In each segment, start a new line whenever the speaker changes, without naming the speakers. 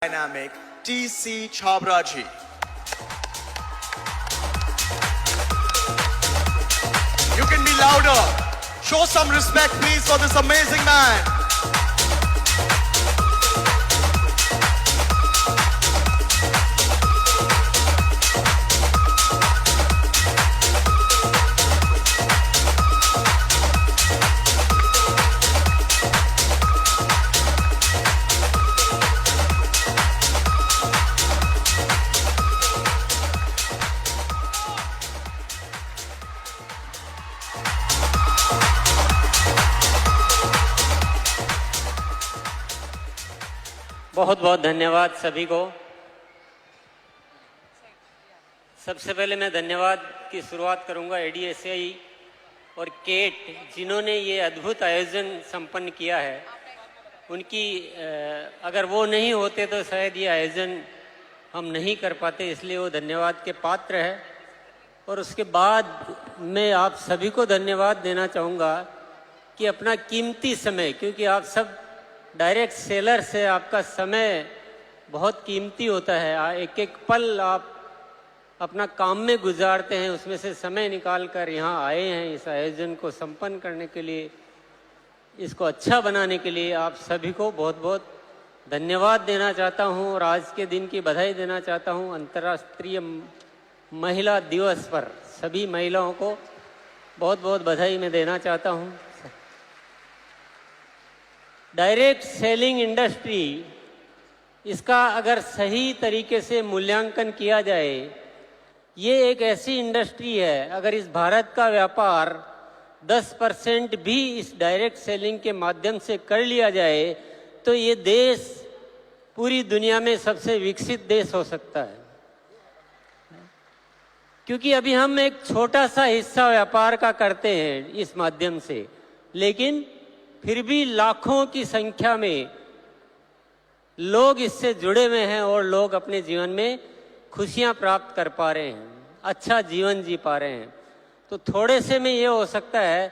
Dynamic TC Chabraji. You can be louder. Show some respect, please, for this amazing man.
बहुत बहुत धन्यवाद सभी को। सबसे पहले मैं धन्यवाद की शुरुआत करूंगा एडीएसआई और केट, जिन्होंने ये अद्भुत आयोजन संपन्न किया है। उनकी अगर वो नहीं होते तो शायद ये आयोजन हम नहीं कर पाते, इसलिए वो धन्यवाद के पात्र है। और उसके बाद मैं आप सभी को धन्यवाद देना चाहूँगा कि अपना कीमती समय, क्योंकि आप सब डायरेक्ट सेलर से आपका समय बहुत कीमती होता है, एक एक पल आप अपना काम में गुजारते हैं, उसमें से समय निकाल कर यहाँ आए हैं इस आयोजन को संपन्न करने के लिए, इसको अच्छा बनाने के लिए। आप सभी को बहुत बहुत धन्यवाद देना चाहता हूँ और आज के दिन की बधाई देना चाहता हूँ। अंतर्राष्ट्रीय महिला दिवस पर सभी महिलाओं को बहुत बहुत बधाई मैं देना चाहता हूँ। डायरेक्ट सेलिंग इंडस्ट्री, इसका अगर सही तरीके से मूल्यांकन किया जाए, ये एक ऐसी इंडस्ट्री है, अगर इस भारत का व्यापार 10% भी इस डायरेक्ट सेलिंग के माध्यम से कर लिया जाए तो ये देश पूरी दुनिया में सबसे विकसित देश हो सकता है। क्योंकि अभी हम एक छोटा सा हिस्सा व्यापार का करते हैं इस माध्यम से, लेकिन फिर भी लाखों की संख्या में लोग इससे जुड़े हुए हैं और लोग अपने जीवन में खुशियां प्राप्त कर पा रहे हैं, अच्छा जीवन जी पा रहे हैं। तो थोड़े से में ये हो सकता है,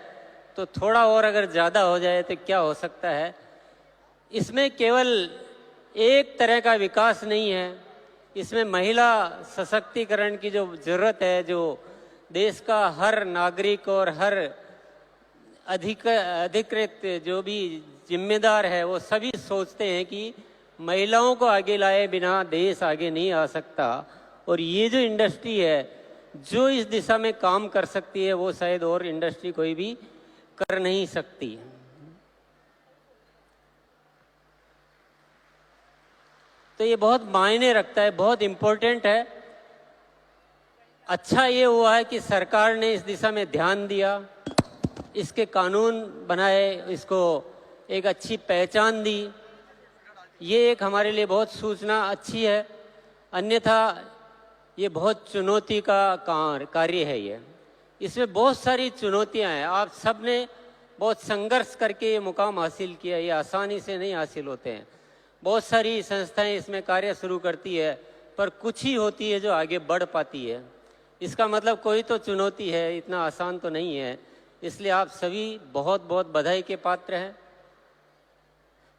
तो थोड़ा और अगर ज़्यादा हो जाए तो क्या हो सकता है। इसमें केवल एक तरह का विकास नहीं है, इसमें महिला सशक्तिकरण की जो ज़रूरत है, जो देश का हर नागरिक और हर अधिकृत जो भी जिम्मेदार है, वो सभी सोचते हैं कि महिलाओं को आगे लाए बिना देश आगे नहीं आ सकता। और ये जो इंडस्ट्री है जो इस दिशा में काम कर सकती है, वो शायद और इंडस्ट्री कोई भी कर नहीं सकती। तो ये बहुत मायने रखता है, बहुत इम्पोर्टेंट है। अच्छा ये हुआ है कि सरकार ने इस दिशा में ध्यान दिया, इसके कानून बनाए, इसको एक अच्छी पहचान दी। ये एक हमारे लिए बहुत सूचना अच्छी है, अन्यथा ये बहुत चुनौती का कार्य है। ये इसमें बहुत सारी चुनौतियां हैं। आप सब ने बहुत संघर्ष करके ये मुकाम हासिल किया, ये आसानी से नहीं हासिल होते हैं। बहुत सारी संस्थाएं इसमें कार्य शुरू करती है, पर कुछ ही होती है जो आगे बढ़ पाती है। इसका मतलब कोई तो चुनौती है, इतना आसान तो नहीं है। इसलिए आप सभी बहुत बहुत बधाई के पात्र हैं।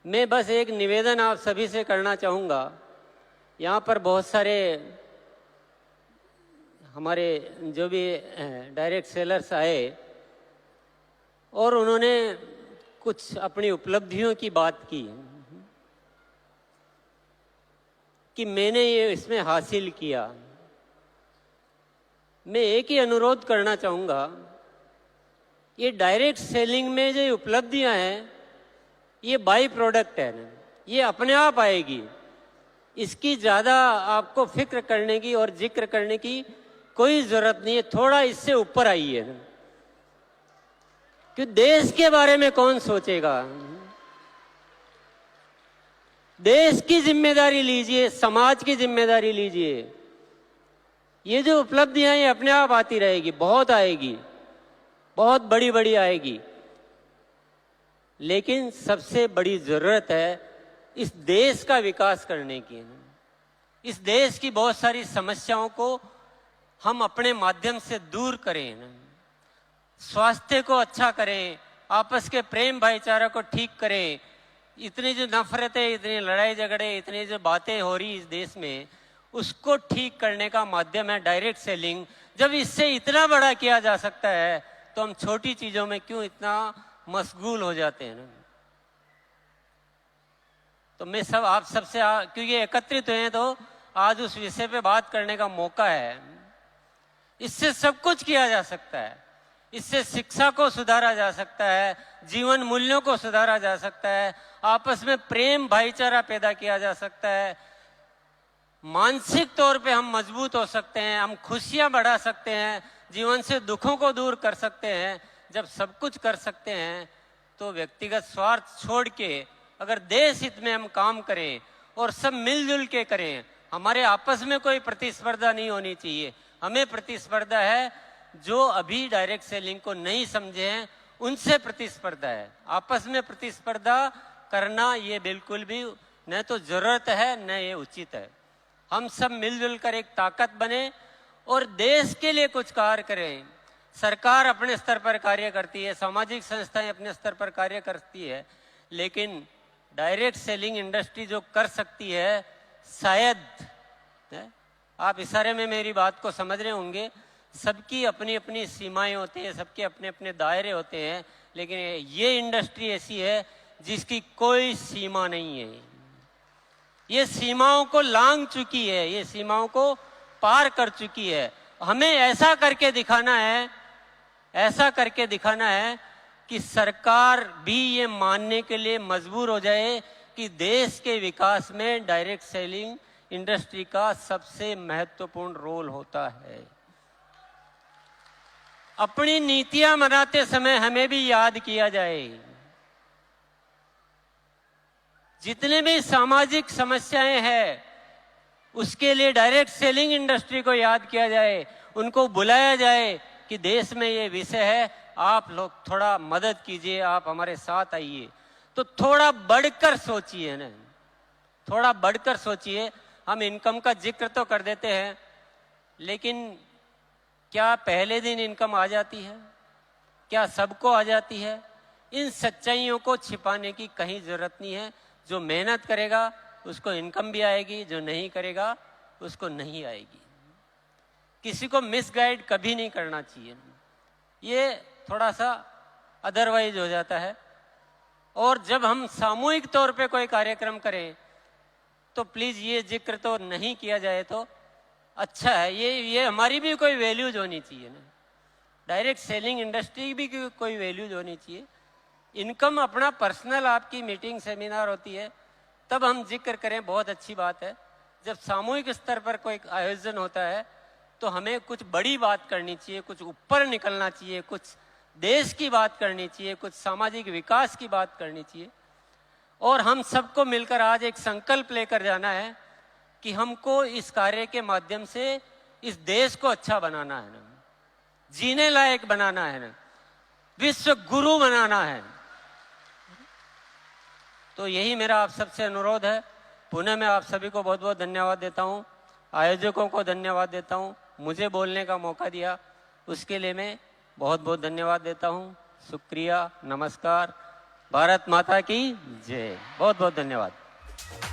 मैं बस एक निवेदन आप सभी से करना चाहूँगा। यहाँ पर बहुत सारे हमारे जो भी डायरेक्ट सेलर्स आए और उन्होंने कुछ अपनी उपलब्धियों की बात की कि मैंने ये इसमें हासिल किया। मैं एक ही अनुरोध करना चाहूँगा, ये डायरेक्ट सेलिंग में जो उपलब्धियां हैं, ये बाई प्रोडक्ट है ना, ये अपने आप आएगी। इसकी ज़्यादा आपको फिक्र करने की और जिक्र करने की कोई ज़रूरत नहीं है। थोड़ा इससे ऊपर आइए, कि देश के बारे में कौन सोचेगा। देश की जिम्मेदारी लीजिए, समाज की जिम्मेदारी लीजिए। ये जो उपलब्धियां ये अपने आप आती रहेगी, बहुत आएगी, बहुत बड़ी बड़ी आएगी। लेकिन सबसे बड़ी जरूरत है इस देश का विकास करने की। इस देश की बहुत सारी समस्याओं को हम अपने माध्यम से दूर करें, स्वास्थ्य को अच्छा करें, आपस के प्रेम भाईचारा को ठीक करें, इतनी जो नफरतें, इतनी लड़ाई झगड़े, इतनी जो बातें हो रही इस देश में, उसको ठीक करने का माध्यम है डायरेक्ट सेलिंग। जब इससे इतना बड़ा किया जा सकता है तो हम छोटी चीजों में क्यों इतना मशगूल हो जाते हैं ना। तो मैं सब आप सबसे क्योंकि एकत्रित हुए हैं तो आज उस विषय पे बात करने का मौका है। इससे सब कुछ किया जा सकता है। इससे शिक्षा को सुधारा जा सकता है, जीवन मूल्यों को सुधारा जा सकता है, आपस में प्रेम भाईचारा पैदा किया जा सकता है, मानसिक तौर पे हम मजबूत हो सकते हैं, हम खुशियां बढ़ा सकते हैं, जीवन से दुखों को दूर कर सकते हैं। जब सब कुछ कर सकते हैं तो व्यक्तिगत स्वार्थ छोड़ के अगर देश हित में हम काम करें और सब मिलजुल के करें, हमारे आपस में कोई प्रतिस्पर्धा नहीं होनी चाहिए। हमें प्रतिस्पर्धा है जो अभी डायरेक्ट सेलिंग को नहीं समझे हैं, उनसे प्रतिस्पर्धा है। आपस में प्रतिस्पर्धा करना ये बिल्कुल भी न तो जरूरत है न ये उचित है। हम सब मिलजुल कर एक ताकत बने और देश के लिए कुछ कार्य करें। सरकार अपने स्तर पर कार्य करती है, सामाजिक संस्थाएं अपने स्तर पर कार्य करती है, लेकिन डायरेक्ट सेलिंग इंडस्ट्री जो कर सकती है, शायद आप इशारे में मेरी बात को समझ रहे होंगे, सबकी अपनी अपनी सीमाएं होती है, सबके अपने अपने दायरे होते हैं, लेकिन ये इंडस्ट्री ऐसी है जिसकी कोई सीमा नहीं है। ये सीमाओं को लांघ चुकी है, ये सीमाओं को पार कर चुकी है। हमें ऐसा करके दिखाना है, ऐसा करके दिखाना है कि सरकार भी ये मानने के लिए मजबूर हो जाए कि देश के विकास में डायरेक्ट सेलिंग इंडस्ट्री का सबसे महत्वपूर्ण रोल होता है। अपनी नीतियां बनाते समय हमें भी याद किया जाए, जितने भी सामाजिक समस्याएं हैं उसके लिए डायरेक्ट सेलिंग इंडस्ट्री को याद किया जाए, उनको बुलाया जाए कि देश में ये विषय है, आप लोग थोड़ा मदद कीजिए, आप हमारे साथ आइए। तो थोड़ा बढ़कर सोचिए ना, थोड़ा बढ़कर सोचिए। हम इनकम का जिक्र तो कर देते हैं, लेकिन क्या पहले दिन इनकम आ जाती है? क्या सबको आ जाती है? इन सच्चाइयों को छिपाने की कहीं जरूरत नहीं है। जो मेहनत करेगा उसको इनकम भी आएगी, जो नहीं करेगा उसको नहीं आएगी। किसी को मिसगाइड कभी नहीं करना चाहिए, ये थोड़ा सा अदरवाइज हो जाता है। और जब हम सामूहिक तौर पे कोई कार्यक्रम करें तो प्लीज ये जिक्र तो नहीं किया जाए तो अच्छा है। ये हमारी भी कोई वैल्यूज होनी चाहिए ना, डायरेक्ट सेलिंग इंडस्ट्री भी कोई वैल्यूज होनी चाहिए। इनकम अपना पर्सनल आपकी मीटिंग सेमिनार होती है तब हम जिक्र करें, बहुत अच्छी बात है। जब सामूहिक स्तर पर कोई आयोजन होता है तो हमें कुछ बड़ी बात करनी चाहिए, कुछ ऊपर निकलना चाहिए, कुछ देश की बात करनी चाहिए, कुछ सामाजिक विकास की बात करनी चाहिए। और हम सबको मिलकर आज एक संकल्प लेकर जाना है कि हमको इस कार्य के माध्यम से इस देश को अच्छा बनाना है ना, जीने लायक बनाना है ना, विश्व गुरु बनाना है। तो यही मेरा आप सबसे अनुरोध है। पुनः मैं आप सभी को बहुत बहुत धन्यवाद देता हूँ, आयोजकों को धन्यवाद देता हूँ, मुझे बोलने का मौका दिया उसके लिए मैं बहुत बहुत धन्यवाद देता हूँ। शुक्रिया, नमस्कार, भारत माता की जय। बहुत बहुत धन्यवाद।